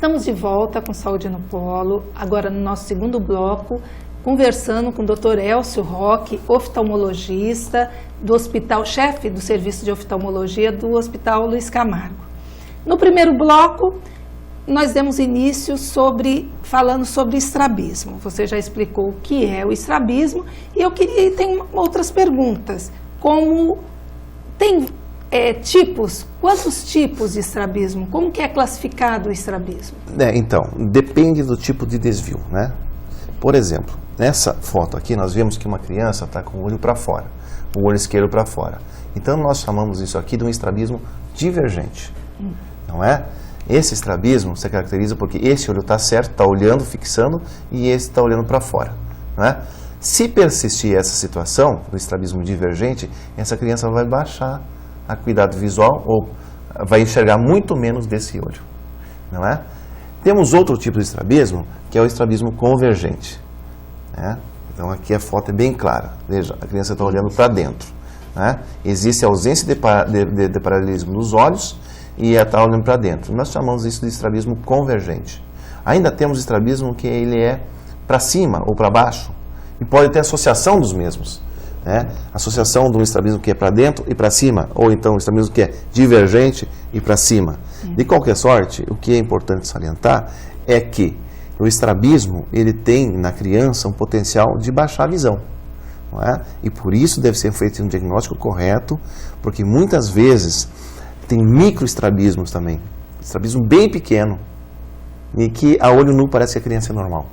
Estamos de volta com Saúde no Polo, agora no nosso segundo bloco, conversando com o Dr. Elcio Roque, oftalmologista do hospital, chefe do serviço de oftalmologia do Hospital Luiz Camargo. No primeiro bloco, nós demos início falando sobre estrabismo. Você já explicou o que é o estrabismo e tem outras perguntas, como tem tipos, quantos tipos de estrabismo, como que é classificado o estrabismo? Então, depende do tipo de desvio, né? Por exemplo, nessa foto aqui nós vemos que uma criança está com o olho para fora, o olho esquerdo para fora. Então nós chamamos isso aqui de um estrabismo divergente, não é? Esse estrabismo se caracteriza porque esse olho está certo, está olhando, fixando, e esse está olhando para fora, não é? Se persistir essa situação do estrabismo divergente, essa criança vai baixar a acuidade visual ou vai enxergar muito menos desse olho, não é? Temos outro tipo de estrabismo, que é o estrabismo convergente, né? Então aqui a foto é bem clara, veja, a criança está olhando para dentro, né? Existe a ausência de paralelismo nos olhos e ela está olhando para dentro. Nós chamamos isso de estrabismo convergente. Ainda temos estrabismo que ele é para cima ou para baixo, e pode ter associação dos mesmos, né? Associação de um estrabismo que é para dentro e para cima, ou então um estrabismo que é divergente e para cima. De qualquer sorte, o que é importante salientar é que o estrabismo ele tem na criança um potencial de baixar a visão, não é? E por isso deve ser feito um diagnóstico correto, porque muitas vezes tem microestrabismos também, estrabismo bem pequeno, e que a olho nu parece que a criança é normal.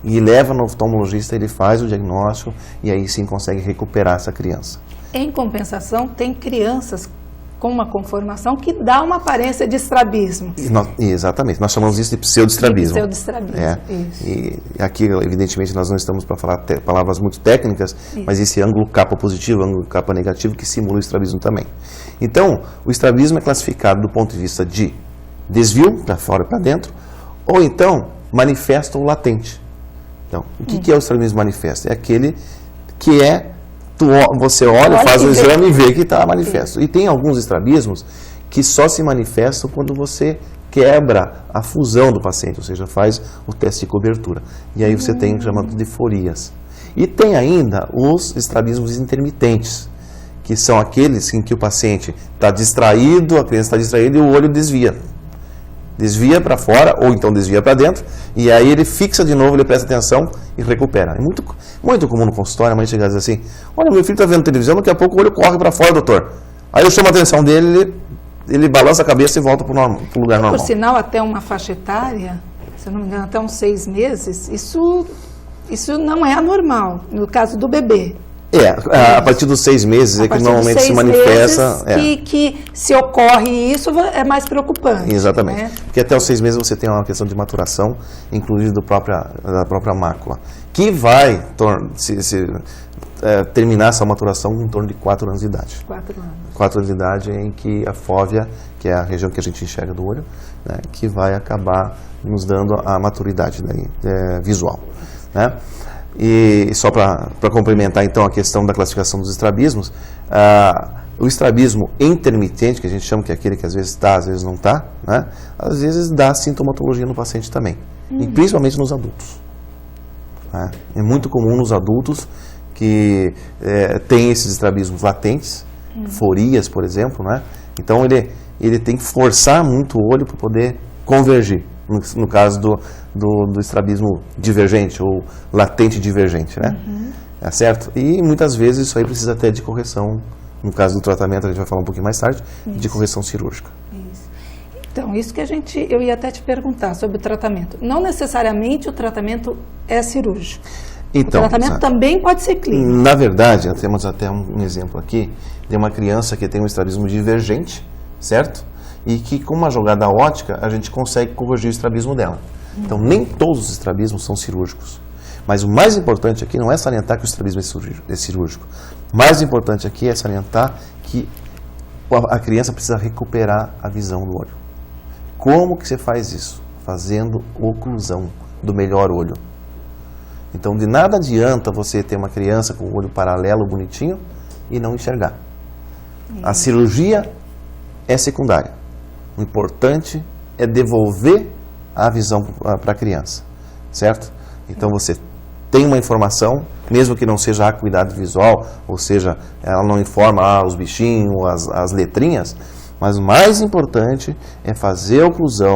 E leva no oftalmologista, ele faz o diagnóstico e aí sim consegue recuperar essa criança. Em compensação, tem crianças com uma conformação que dá uma aparência de estrabismo. Exatamente, nós chamamos isso de pseudoestrabismo. Pseudoestrabismo, isso. E aqui, evidentemente, nós não estamos para falar palavras muito técnicas, mas esse ângulo capa positivo, ângulo capa negativo, que simula o estrabismo também. Então, o estrabismo é classificado do ponto de vista de desvio, para fora e para dentro, ou então manifesto ou latente. Então, o que é o estrabismo manifesto? É aquele que você olha, faz o exame e vê que está manifesto. E tem alguns estrabismos que só se manifestam quando você quebra a fusão do paciente, ou seja, faz o teste de cobertura. E aí você tem o chamado de forias. E tem ainda os estrabismos intermitentes, que são aqueles em que o paciente está distraído, a criança está distraída e o olho desvia. Desvia para fora, ou então desvia para dentro, e aí ele fixa de novo, ele presta atenção e recupera. É muito comum no consultório, a mãe chega e diz assim: olha, meu filho está vendo televisão, daqui a pouco o olho corre para fora, doutor. Aí eu chamo a atenção dele, ele balança a cabeça e volta para o lugar normal. Por sinal, até uma faixa etária, se eu não me engano, até uns 6 meses, isso não é anormal, no caso do bebê. A partir dos 6 meses é que normalmente se manifesta. Que se ocorre isso, é mais preocupante. Exatamente. Né? Porque até os 6 meses você tem uma questão de maturação, inclusive da própria mácula, que vai terminar essa maturação em torno de 4 anos de idade. 4 anos. 4 anos de idade em que a fóvea, que é a região que a gente enxerga do olho, né, que vai acabar nos dando a maturidade visual, né? E só para complementar então a questão da classificação dos estrabismos, o estrabismo intermitente, que a gente chama que é aquele que às vezes está, às vezes não está, né? Às vezes dá sintomatologia no paciente também, e principalmente nos adultos, né? É muito comum nos adultos que tem esses estrabismos latentes, forias, por exemplo, né? Então ele tem que forçar muito o olho para poder convergir. No caso do estrabismo divergente ou latente divergente, né? É certo? E muitas vezes isso aí precisa até de correção, no caso do tratamento, a gente vai falar um pouquinho mais tarde, de correção cirúrgica. Isso. Então, isso que eu ia até te perguntar sobre o tratamento. Não necessariamente o tratamento é cirúrgico. Então, o tratamento também pode ser clínico. Na verdade, nós temos até um exemplo aqui de uma criança que tem um estrabismo divergente, certo? E que com uma jogada ótica a gente consegue corrigir o estrabismo dela. Então nem todos os estrabismos são cirúrgicos. Mas o mais importante aqui não é salientar que o estrabismo é cirúrgico. O mais importante aqui é salientar que a criança precisa recuperar a visão do olho. Como que você faz isso? Fazendo oclusão do melhor olho. Então de nada adianta você ter uma criança com o olho paralelo, bonitinho, e não enxergar. A cirurgia é secundária. O importante é devolver a visão para a criança, certo? Então você tem uma informação, mesmo que não seja acuidade visual, ou seja, ela não informa os bichinhos, as letrinhas, mas o mais importante é fazer a oclusão,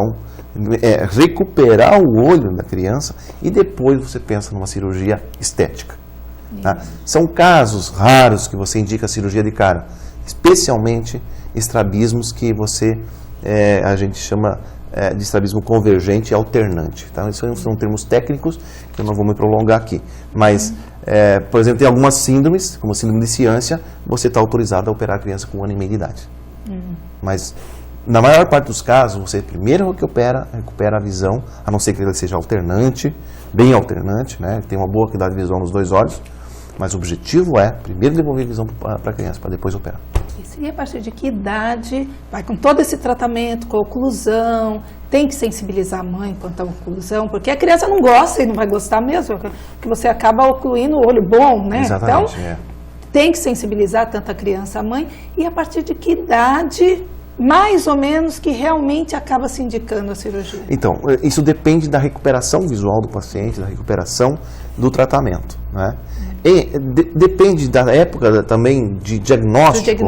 recuperar o olho da criança e depois você pensa numa cirurgia estética. Tá? São casos raros que você indica a cirurgia de cara, especialmente estrabismos que a gente chama de estrabismo convergente e alternante. Tá? Isso são termos técnicos que eu não vou me prolongar aqui. Mas, por exemplo, tem algumas síndromes, como a síndrome de ciância, você está autorizado a operar a criança com 1 ano e meio de idade. Mas, na maior parte dos casos, você primeiro recupera a visão, a não ser que ele seja alternante, bem alternante, né? Tem uma boa qualidade visual nos 2 olhos, mas o objetivo é primeiro devolver a visão para a criança, para depois operar. E a partir de que idade vai com todo esse tratamento, com a oclusão, tem que sensibilizar a mãe quanto à oclusão, porque a criança não gosta e não vai gostar mesmo, porque você acaba ocluindo o olho bom, né? Exatamente, então, tem que sensibilizar tanto a criança a mãe, e a partir de que idade, mais ou menos, que realmente acaba se indicando a cirurgia? Então, isso depende da recuperação visual do paciente, da recuperação do tratamento, né? E depende da época também de diagnóstico.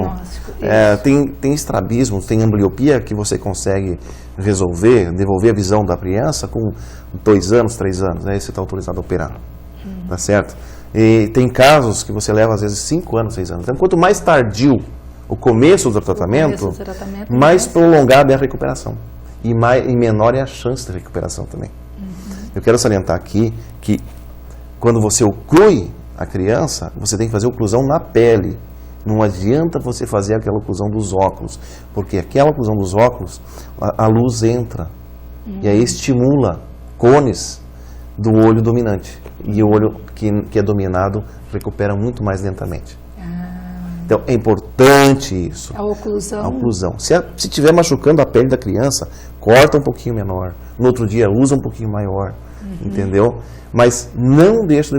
Tem estrabismo, tem ambliopia que você consegue devolver a visão da criança com 2 anos, 3 anos, aí você está autorizado a operar, tá certo? E tem casos que você leva às vezes 5 anos, 6 anos. Então, quanto mais tardio o começo do tratamento, mais prolongada é a recuperação e menor é a chance de recuperação também. Eu quero salientar aqui que quando você oclui a criança, você tem que fazer oclusão na pele. Não adianta você fazer aquela oclusão dos óculos, porque aquela oclusão dos óculos, a luz entra e aí estimula cones do olho dominante. E o olho que é dominado recupera muito mais lentamente. Então é importante isso. A oclusão. A oclusão. Se estiver machucando a pele da criança, corta um pouquinho menor. No outro dia usa um pouquinho maior. Entendeu? Mas não deixa